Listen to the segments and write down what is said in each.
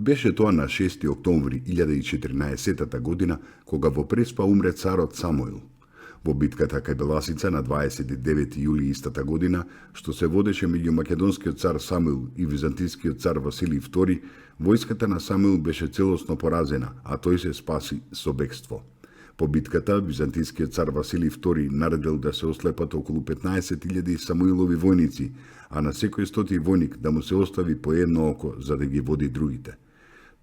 Беше тоа на 6. октомври 1014 година, кога во Преспа умре царот Самуил. Во битката кај Беласица на 29. јули истата година, што се водеше меѓу македонскиот цар Самуил и византискиот цар Василий II, војската на Самуил беше целосно поразена, а тој се спаси со бегство. По битката, византискиот цар Василий II наредил да се ослепат околу 15.000 Самуилови војници, а на секој 100 војник да му се остави по едно око за да ги води другите.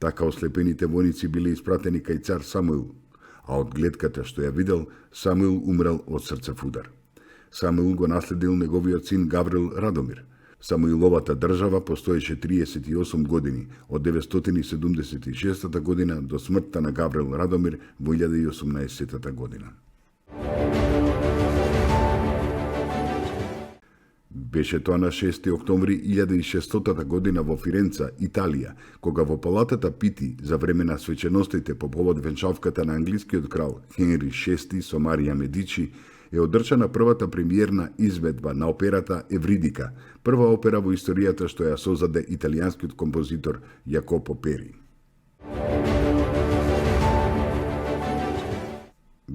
Така ослепените војници биле испратени кај цар Самуил, а од гледката што ја видел, Самуил умрел од срцев удар. Самуил го наследил неговиот син Гаврил Радомир. Самуиловата држава постоеше 38 години, од 976 година до смртта на Гаврил Радомир во 1018 година. Беше тоа на 6. октомври 1600 година во Фиренца, Италија, кога во палатата Пити за време на свеченостите по повод венчавката на англискиот крал Хенри VI со Марија Медичи е одржана првата премиерна изведба на операта Евридика, прва опера во историјата што ја создаде италијанскиот композитор Јакопо Пери.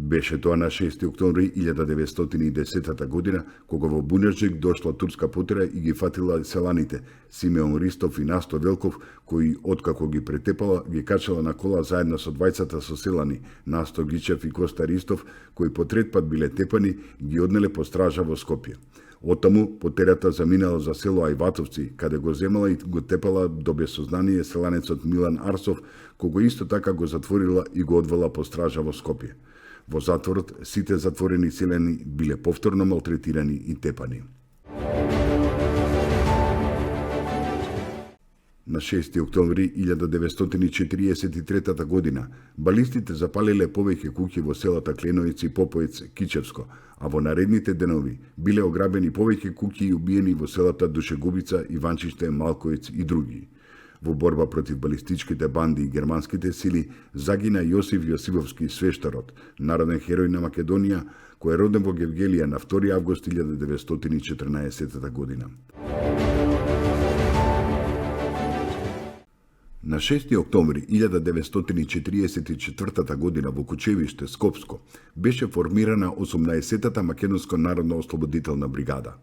Беше тоа на 6. октомври 1910 година, кога во Бунерџик дошла турска потера и ги фатила селаните Симеон Ристов и Насто Велков, кои откако ги претепала, ги качала на кола заедно со двајцата соселани Насто Гичев и Коста Ристов, кои по трет пат биле тепани, ги однеле по стража во Скопје. Оттаму потерата заминала за село Ајватовци, каде го земала и го тепала до безсознание селанецот Милан Арсов, кого исто така го затворила и го одвела по стража во Скопје. Во затворот сите затворени селени биле повторно малтретирани и тепани. На 6. октомври 1943 година балистите запалиле повеќе куќи во селата Кленоец и Поповец, Кичевско, а во наредните денови биле ограбени повеќе куќи и убиени во селата Душегубица, Иванчиште, Малковец и други. Во борба против балистичките банди и германските сили загина Јосиф Јосифовски свештарот, народен херој на Македонија, кој е роден во Гевгелија на 2. август 1914 година. На 6. октомври 1944 година во Кучевиште, Скопско, беше формирана 18-та Македонско народно ослободителна бригада.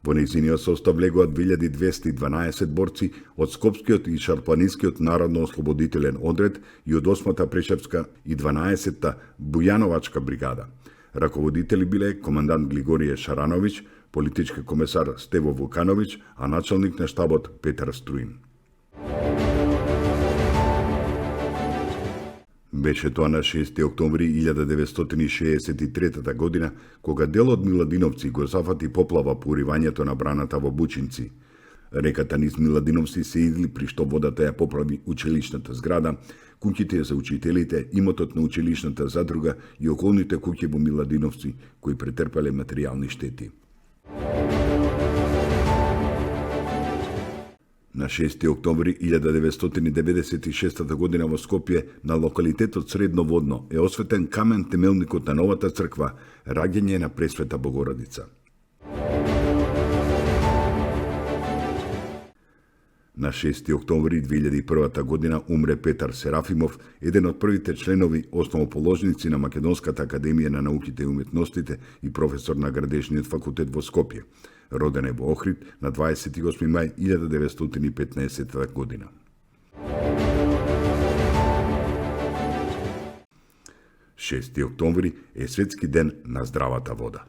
Во нејзиниот состав влегоа 2212 борци од Скопскиот и Шарпланинскиот народно-ослободителен одред и од 8-та Прешевска и 12-та Бујановачка бригада. Раководители биле командант Глигорije Шарановиќ, политички комесар Стево Вукановиќ, а началник на штабот Петар Струин. Беше тоа на 6. октомври 1963 година, кога дел од Миладиновци го зафати поплава по уривањето на браната во Бучинци. Реката низ Миладиновци се изли при што водата ја поправи училишната зграда, куќите за учителите, имотот на училишната задруга и околните куќи во Миладиновци, кои претрпеле материјални штети. На 6. октомври 1996 година во Скопје, на локалитетот Средноводно, е осветен камен темелникот на новата црква, раѓање на Пресвета Богородица. На 6. октомври 2001 година умре Петар Серафимов, еден од првите членови основоположници на Македонската академија на науките и уметностите и професор на Градежниот факултет во Скопје. Роден е во Охрид на 28. мај 1915 година. Шести октомври е светски ден на здравата вода.